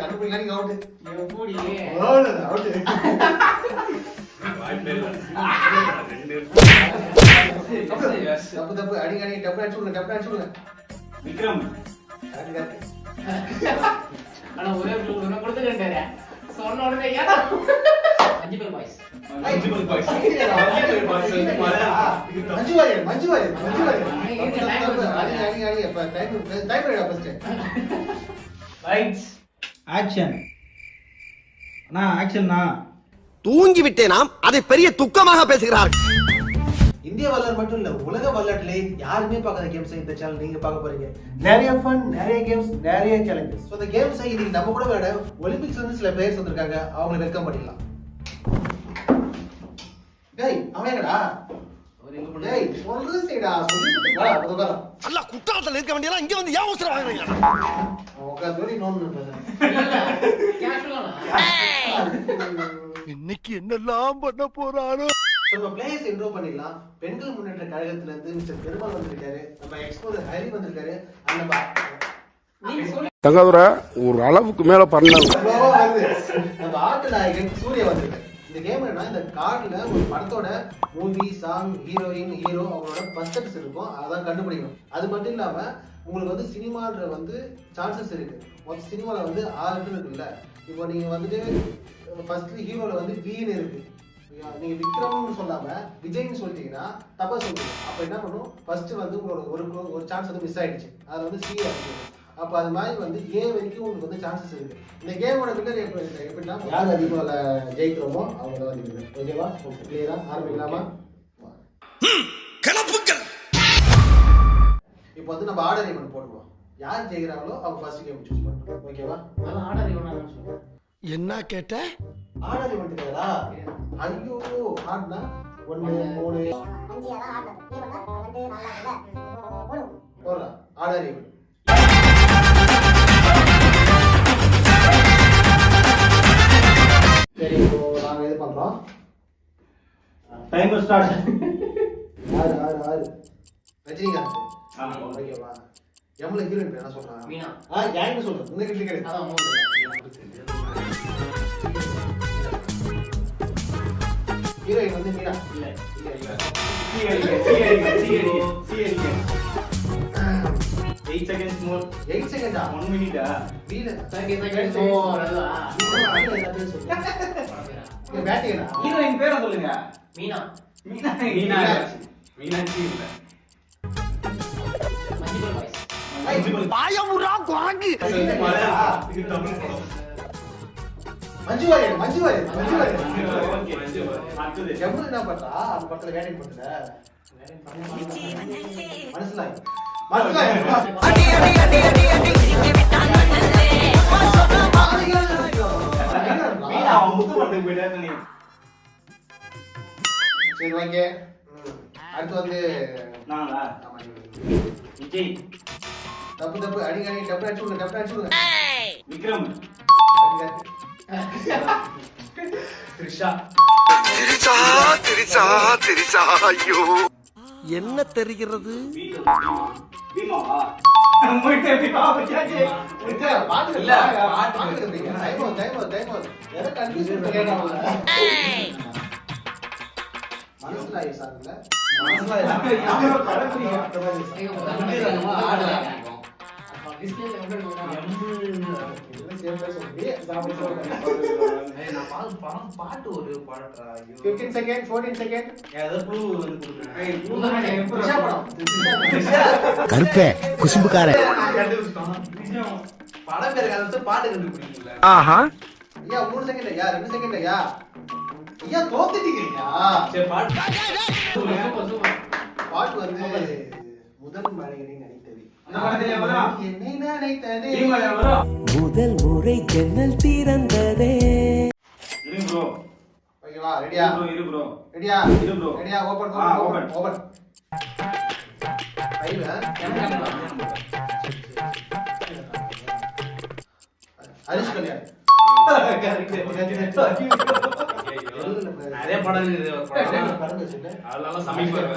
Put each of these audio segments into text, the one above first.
கண்டுபிடிக்கலாம் நீங்க அவுட். எப்படி அவுட். தப்பு அடி அடி டப்பு அடிச்சுடுங்க. விக்ரம். ஆனா ஒரே உடனே கொடுத்துட்டேன். சொன்ன உடனே ஏடா மஞ்சுபல் பாய்ஸ். மஞ்சு வாரியர். அடி அப்ப time ready first. Lights. Action. ஆக்ஷன்னா தூங்கி விட்டேனாம், அதை பெரிய துக்கமாக பேசுகிறார். இந்திய வரலாறு மட்டும் இல்ல, உலக வரலாற்றிலே யாருமே பார்க்காத கேம்ஸ் இந்த சேனல் நீங்க பார்க்க போறீங்க. நிறைய ஃபன், நிறைய கேம்ஸ், நிறைய சேலஞ்சஸ். சோ இந்த கேம்ஸ் இன்னைக்கு நம்ம கூட விளையாட ஒலிம்பிக்ஸ்ல இருந்து சில பிளேயர்ஸ் வந்திருக்காங்க. அவங்களை வெல்கம் பண்ணிடலாம். டேய் அவன் எங்கடா? டேய் சொல்றது சரிடா, சொல்லிட்டு வா வா. அல்ல குற்றாலத்துல இருக்க வேண்டியலாம் இங்க வந்து ஏன் அவசரம் வாங்குறீங்க? உட்கார்ந்து வரி நோன்னு பேசுறேன். இன்னைக்கு என்னெல்லாம் பண்ண போறானோ. நம்ம பிளேயர்ஸ் இன்ட்ரோ பண்ணிடலாம். பெண்கள் முன்னேற்ற கழகத்துல இருந்து மிஸ்டர் பெருமாள் வந்திருக்காரு, நம்ம எக்ஸ்போர்ட் ஹரி வந்திருக்காரு. தங்கதுரை ஒரு அளவுக்கு மேல பண்ணலாம். நம்ம ஆட்டு நாயகன் சூர்யா வந்திருக்காரு. இந்த கேம் என்னன்னா, இந்த கார்டுல ஒரு படத்தோட மூவி, சாங், ஹீரோயின், ஹீரோ அவங்களோட பர்சன்டேஜ் இருக்கும், அதான் கண்டுபிடிக்கணும். அது மட்டும் இல்லாம உங்களுக்கு வந்து சினிமான்ற வந்து சான்சஸ் இருக்கு. மொத்த சினிமால வந்து 6 இருக்குல்ல. இப்போ நீங்க வந்துட்டு ஃபர்ஸ்ட் ஹீரோல வந்து வீண் இருக்கு, நீங்க விக்ரம்னு சொல்லாம விஜய்னு சொல்லிட்டீங்கன்னா தப்பா சொல்றீங்க. அப்ப என்ன பண்ணும், ஃபர்ஸ்ட் வந்து உங்களோட ஒரு சான்ஸ் வந்து மிஸ் ஆயிடுச்சு, அதுல வந்து சி ஆயிடுச்சு. அப்ப அது மாதிரி வந்து ஏ வரைக்கும் உங்களுக்கு வந்து சான்சஸ் இருக்கு. இந்த கேமோட வின்னர் எப்படின்னா யார் அதிகமாக ஜெயிக்கிறோமோ அவங்க தான் வந்து. ஓகேவா? கிளியரா ஆரம்பிக்கலாமா? இப்போ வந்து நம்ம ஆர்டர் ஈவென்ட் போடுவோம். யார் ஜெயிக்கிறாங்களோ அவங்க ஃபர்ஸ்ட் கேம் சூஸ் பண்ணுறோம். ஓகேவா? ஆர்டர் ஈவென்ட் என்ன கேட்ட? ஆர்டர் ஈவென்ட் கேடா? ஐயோ ஆர்டர்னா 1 3 5 அதான் ஆர்டர். ஈவென்ட்னா 2 4 இல்ல 3 போறா. ஆர்டர் ஈவென்ட் சரி, இப்போ நாங்க இது பண்றோம். Timer start. ஆறு ரஜினிகாந்த். ஓகேவா? எம்ல ஹீரோயின் பேர் என்ன சொல்றாங்க? மீனா. யாருன்னு சொல்றேன், உங்க கிட்ட கேக்குறேன். அதான் ஹீரோயின் வந்து மீனா இல்ல. இல்ல. CLK 8 seconds more. 8 செகண்டா? 1 minute. வீல 30 seconds more. பேட்டிங்கடா. ஹீரோயின் பேரை சொல்லுங்க. மீனா. மீனாட்சி இல்ல. மஞ்சுபல் பாய்ஸ். பாயமுரா குரங்கு. மஞ்சு வாரியர். ஓகே, மஞ்சு. அடுத்து ஜம்பு என்ன பண்றா? அந்த படத்துல வேட்டைன் பண்ற. மனசுல அடி அடி அடி அடி அடி இங்க விட்டானே. மீனா அவன் முத்து படத்துக்கு போயிட்டாரு நீ. சரி ஓகே. அடுத்து வந்து நானா? விஜய். தப்பு அடி டப்பு அடிச்சுடுங்க. விக்ரம். த்ரிஷா. திரிசா ஐயோ என்ன தெரிகிறது? பீமாவா? முட்டை பீமாவா பச்சாச்சு. பாட்டு இல்ல, பாட்டு சொல்றீங்க. டைம் எதை கன்ஃபியூஸ் பண்ணிட்டீங்க? மனசுல ஐசாங்கல. மனசுல யாரோ கடக்குறீங்க. பாட்டு ஒரு பாடுறா. 15 செகண்ட் 14 செகண்ட். ஏதோ ப்ளூ வந்து கருப்பே குசும்புக்கார. படம் பேர் கலந்து பாட்டு கண்டுபிடிக்கீங்களா? ஆஹா. ஐயா 3 செகண்ட் ஐயா, 2 செகண்ட் ஐயா. ஐயா தோத்துட்டீங்கயா. சரி பாட்டு. பாட்டு வந்து முதல் மழையை நினைத்தது. அந்த படத்துல வரா. என்னை நினைத்தது. முதல் முறை ஜன்னல் திறந்ததே. இரு ப்ரோ. ஓகேவா? ரெடியா? இரு ப்ரோ. ரெடியா? இரு ப்ரோ. ரெடியா? Open open. ஐயா ஹரிஷ் கல்யாண். நிறைய படம் இருக்குது. அதனால சமைப்பாரு.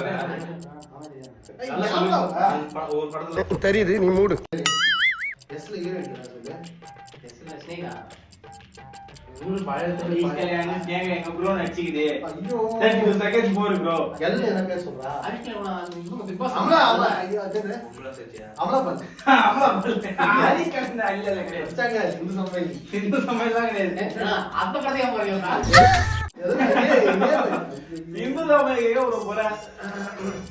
ஒரு படத்துல தெரியுது, நீ மூடு. எஸ்ல ஹீரோயின் சொல்லு. எஸ்ல ஸ்னேகா இவரு பழைய எங்க ப்ரோ நடிச்சுக்குது ஐயோ 32 செகண்ட்ஸ் போரு ப்ரோ எல்ல என்ன பேர் சொல்றா அரிஷ்ல இவங்க பிக் பாஸ் அமலா அமலா ஐயோ அது அமலா பண்ணு அரிக்கல்ல இல்ல கிடையாது வச்சாங்க இந்த சமையல் இந்த சமயம்லாம் கிடையாது அந்த படத்தையும் பாருங்க இந்த சமயம் ஒரு போற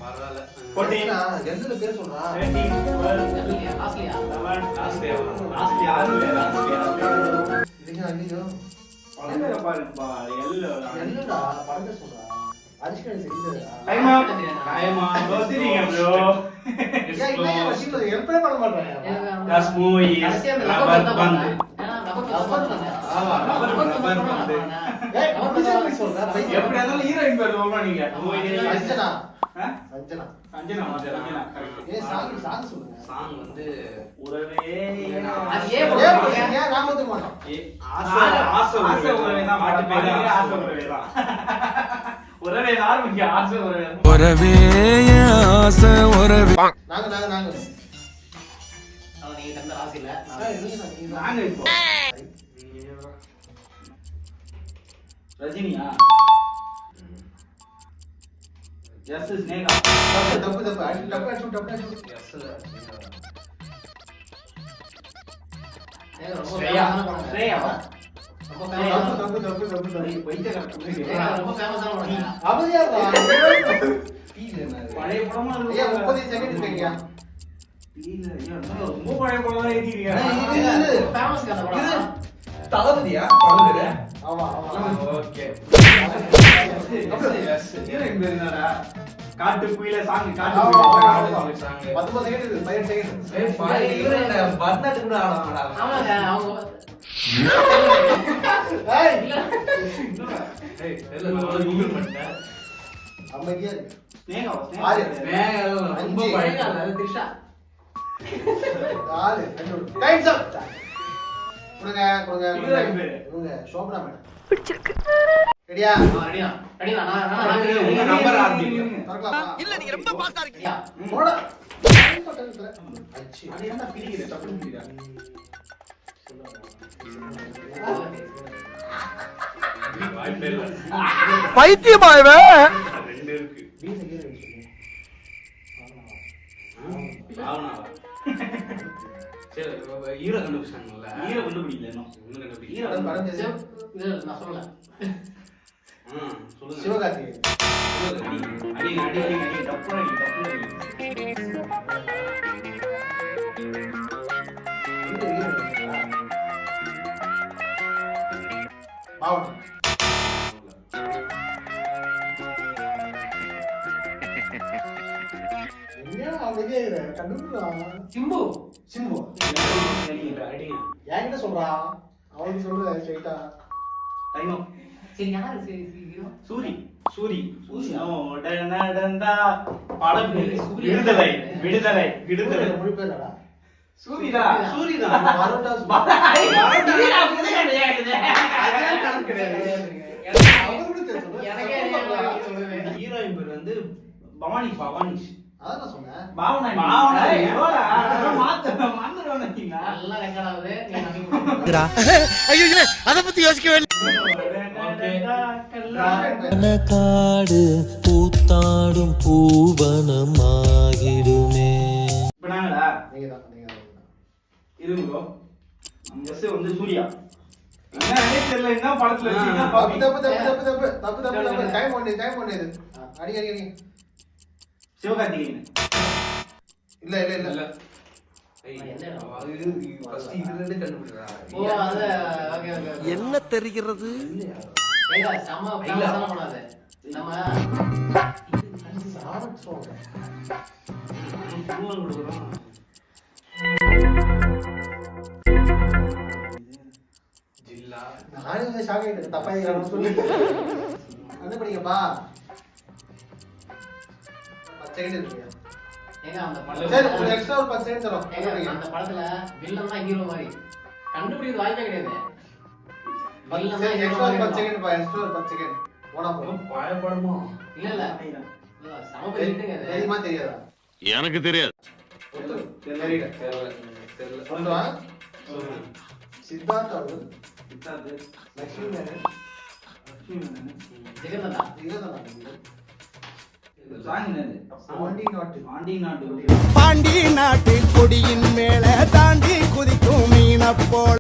பரவாயில்ல போட்டீங்க எல்ல பேர் சொல்றா ஆஸ்லியா ஐயோ பாருப்பா என்னடா படத்தை சொல்றா அரிஷ்கா தெரியுதா டைமா வந்துட்டீங்க ப்ரோ எப்படி பண்ண மாட்டேன் தஸ் மூவிஸ் ரப்பர் பந்து எப்படி இருந்தாலும் ஹீரோயின் பேர் சொல்றா நீங்க அஞ்சனா ஆ? அஞ்சனா அஞ்சனா கரெக்ட் ஏ சாங் சொல்லுங்க சாங் வந்து உறவே அது ஏன் நாம வந்து மாட்டோம் ஆசை உறவே தான் மாட்டு பேரு ஆசை உறவே தான் உறவே தான் முக்கிய ஆசை உறவே தான் உறவே ஆசை உறவே நாங்க நீங்க தந்த ராசியில நாங்க இப்போ ரஜினியா எஸ் ஸ்னேகா தப்பு அடிச்சு ஸ்ரேயா ஸ்ரேயாவா ரொம்ப ஃபேமஸான படம் அவதியா பழைய படமா ஐயா 30 செகண்ட் இருக்கீங்க ரொம்ப பழைய படம் எழுதிருக்கீங்க ஃபேமஸ் கதை படம் தளபதியா ஆமா ஓகே ஹீரோயின் பேர் என்னடா காட்டு குயில சாங் காட்டு ஆமா, ஆமா, குயில ஆமா. சாங் 19 செகண்ட் இருக்கு 15 செகண்ட் பர்னாட்டு கூட ஆடுவாங்கடா ஆமாங்க அவங்க ஏய் ஏய் தெரியல நான் கூகுள் பண்ணிட்டேன் அமைதியா இருக்கு ஸ்னேகாவா ஆறு. ரொம்ப பழைய த்ரிஷா ஆளு டைம்ஸ் அப் கொடுங்க ஹீரோயின் பேரு இவங்க சோபனா மேடம் ரெடியா ரெடியா நான் உங்க நம்பர் ஆரம்பிங்க தரலாமா இல்ல நீங்க ரொம்ப பாஸ்டா இருக்கீங்க போடா அச்சி அது என்ன பிடிக்குது தப்பு பிடிக்குதா வாய்ப்பே இல்ல பைத்தியமாயவே ரெண்டு இருக்கு வீட்ல ஹீரோயின் சொல்லு பாவனாவா சரி ஹீரோ கண்டுபிடிச்சாங்கல்ல ஹீரோ கண்டுபிடிக்கல இன்னும் இன்னும் கண்டுபிடிக்கல ஹீரோ படம் படம் தெரியும் நான் சொல்லல சொல்லுங்க சிவகார்த்திகேயன் அடி அடி அடி அடி தப்பு அடி தப்பு அடி இந்த ஹீரோயின் பாவனா என்ன அமைதியா இரு கண்டுபிடிக்கலாம் சிம்பு சிம்பு அடிங்க என்கிட்ட சொல்றா அவனுக்கு சொல்ற ஸ்ட்ரைட்டா டைம் சரி யாரு சரி ஹீரோ சூரி சூரி நடந்தா படம் பேரு விடுதலை விடுதலை விடுதலை மொழி பேர்டா சூரிதா சூரிதா மரோட்டா ஹீரோயின் பேர் வந்து பவானி பவானி அதான் நான் சொன்னேன் பாவனா பாவனா எவ்வளோ மாத்துறவனீங்களா நல்லா ரெக்கார்ட் ஆகுது நீ நம்பி ஐயோ அத பத்தி யோசிக்கவே காடு பூத்தாடும் பூவனமாகிடுமே இப்ப நாங்களா நீங்க தான் இருங்கோ எஸ் வந்து சூர்யா என்னன்னே தெரியல என்ன படத்துல வச்சீங்க தப்பு பாப்பி தப்பு தப்பு தப்பு தப்பு தப்பு தப்பு தப்பு டைம் ஒண்ணு இது அடி அடி அடி சிவகார்த்திகேயன் இல்ல இல்ல இல்ல இல்ல அது ஃபர்ஸ்ட் இதுல இருந்து கண்டுபிடிக்கிறா ஓ அது ஓகே ஓகே என்ன தெரிகிறது ஏங்க சம ஃபேமஸான படம் அது நம்ம சாரட் சொல்றேன் புருவம் கொடுக்குறோம் ஜில்லா நானே வந்து ஷாக் ஆயிட்டேன் தப்பா இருக்கிறான்னு சொல்லி அது படிங்கப்பா 10 செகண்ட் இருக்கு ஏங்க அந்த சரி படம் ஒரு எக்ஸ்ட்ரா ஒரு 10 செகண்ட் தரோம் ஏங்க அந்த படத்துல வில்லன் தான் ஹீரோ மாதிரி கண்டுபிடிக்கிறது வாய்ப்பே கிடையாது வில்லன் தான் எக்ஸ்ட்ரா ஒரு 10 ஹீரோ செகண்ட் பா எக்ஸ்ட்ரா ஒரு 10 செகண்ட் போனா போதும் பழைய படமா இல்ல இல்ல சம பெயிட்டுங்க அது தெரியுமா தெரியாதா எனக்கு தெரியாது தெரியல தெரியல தெரியல சொல்லுவா சித்தார்த் அவர்கள், சித்தார்த்து, லட்சுமி மேனன், லட்சுமி மேனன். ஜெகந்தா இதுதான் நான் இந்த song என்னது? பாண்டி நாட்டு பாண்டி நாட்டு பாண்டி நாட்டு கொடியின் மேல தாண்டி குதிக்கும் மீன போல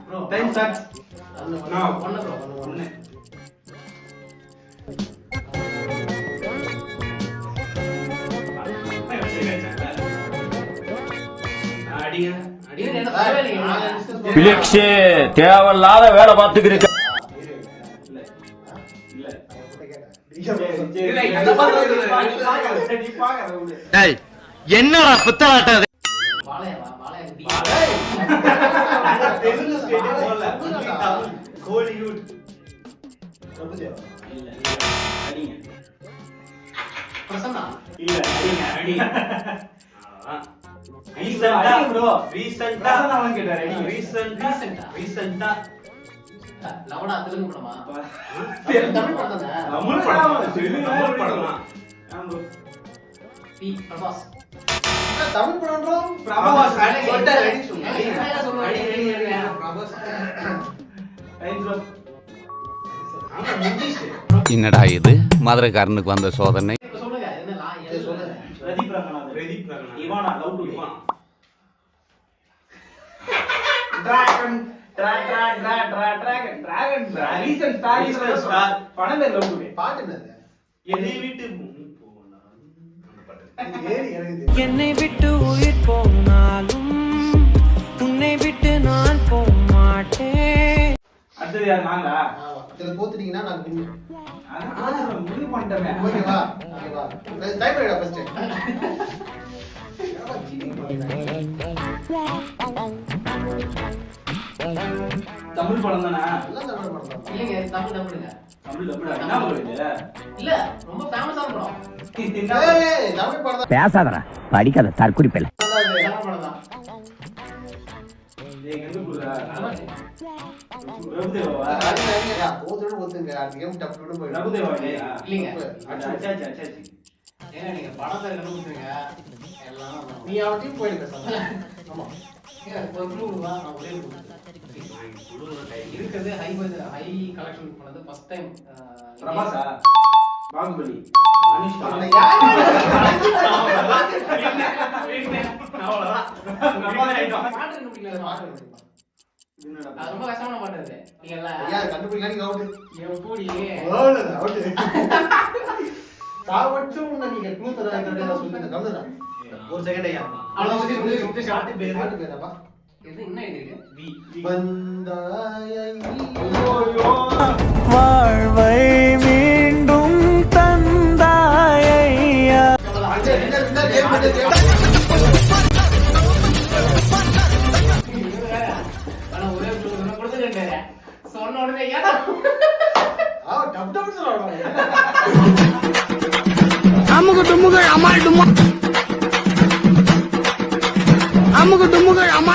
bro, time start. Now. ஒண்ணு ப்ரோ ஒண்ணு. அடிங்க இது என்ன சொல்லவே இல்லைங்க பிலிக்ஸே தேவையில்லாத வேலை பார்த்துக்கிறீங்க. இல்ல இல்ல கேட்டேன் என்ன பண்றது? நீ பாக்காத விடு. என்னடா புத்தலாட்ட பாளையவா பாளைய டி தெலுங்கு ஸ்டேட் போல கோலிவுட் பிரபுதேவா. இல்ல அடிங்க பிரசன்னா இல்ல அடிங்க அடி ரீசன்ட்டா ப்ரோ ரீசன்ட்டா நான் கேட்டாரு அடி ரீசன்ட்டா லவடா தெலுங்கு படமா தமிழ் படம் தானே தமிழ் படம் தமிழ் படமா ஆமா பி பிரபாஸ் தமிழ் படம் பிரபாஸ் சொல்லிட்டாரு, அடி சொல்லு. என்ன சொல்லுவாங்க பிரபாஸ். டைம்ஸ் அப் ஆமா, முடிஞ்சிச்சு. என்னடா இது மதுரைக்காரனுக்கு வந்த சோதனை. இப்ப சொல்லுங்க என்ன சரி, சொல்லுங்க. Pradeep Ranganathan Ivana love to dragon dragon recent star படம் பேர் லவ் டு பாட்டு என்னது? என்னை விட்டு போனா அந்த பாட்டு ஏறி எனக்கு தெரியும். என்னை விட்டு உயிர் போனாலும் உன்னை விட்டு நான் போக மாட்டேன். அடுத்தது யார் நாங்களா ஆமா. இதுல தோத்துட்டீங்கன்னா நாங்க win. அதான் முடிவு பண்ணிட்டேன் ஓகேவா? ஓகேவா? Type பண்ணிடா first. தமிழ் படம் தானே எல்லாம் தமிழ் படம் தான். இல்லைங்க தமிழ் தமிழுங்க தமிழ் தமிழ் என்ன படம் இது இல்ல ரொம்ப ஃபேமஸான படம் ஏய், தமிழ் படம் தான். பேசாதடா படிக்காத தற்குறிப்பில்லை. தமிழ் படம் தான் ஏய் எங்க குடுறா பிரபுதேவா யா, தோத்துட்டு ஒத்துங்க. அடுத்த கேம் டப் டப்னு போயிடும். பிரபுதேவா இல்லையா இல்லைங்க அச்சா ஏங்க நீங்க படம் பேர் கண்டுபிடிச்சீங்க எல்லாம் நீ அவன் டீம் போயிடு பேசாம. ஆமா. ஏங்க ஒரு க்ளூ வா நான் ஒரே இருக்கிறது ஹை கலெக்ஷன் பண்ணது ஃபர்ஸ்ட் டைம் பிரபாசா பாகுபலி அனுஷ்கா அவனை யாரு? பாட்டு கண்டுபிடிக்கல பாட்டு பாட்டு கண்டுபிடிப்பா. அது ரொம்ப கஷ்டமான பாட்டு அது நீங்க எல்லாம் ஐயா, கண்டுபிடிக்கலாம், நீங்க out. எப்படி அவ்வளவுதான், out. சாவட்டும் உன்னை நீங்க clue தராதீங்க, நான் சொல்லிட்டேன். கம்முனுடா. ஒரு செகண்ட் ஐயா. அவ்வளவு ஷார்ட் பேர் பாட்டு பேராப்பா? இது என்ன இருக்கு வந்தாயை வாழ்வை மீண்டும் தந்தாயா. ஆனா ஒரே ஒரு கொடுத்துட்டேன் சொன்ன உடனே ஏடா அமுகு டுமுகள் அமால் டுமா அமுகு டுமுகள் அமால்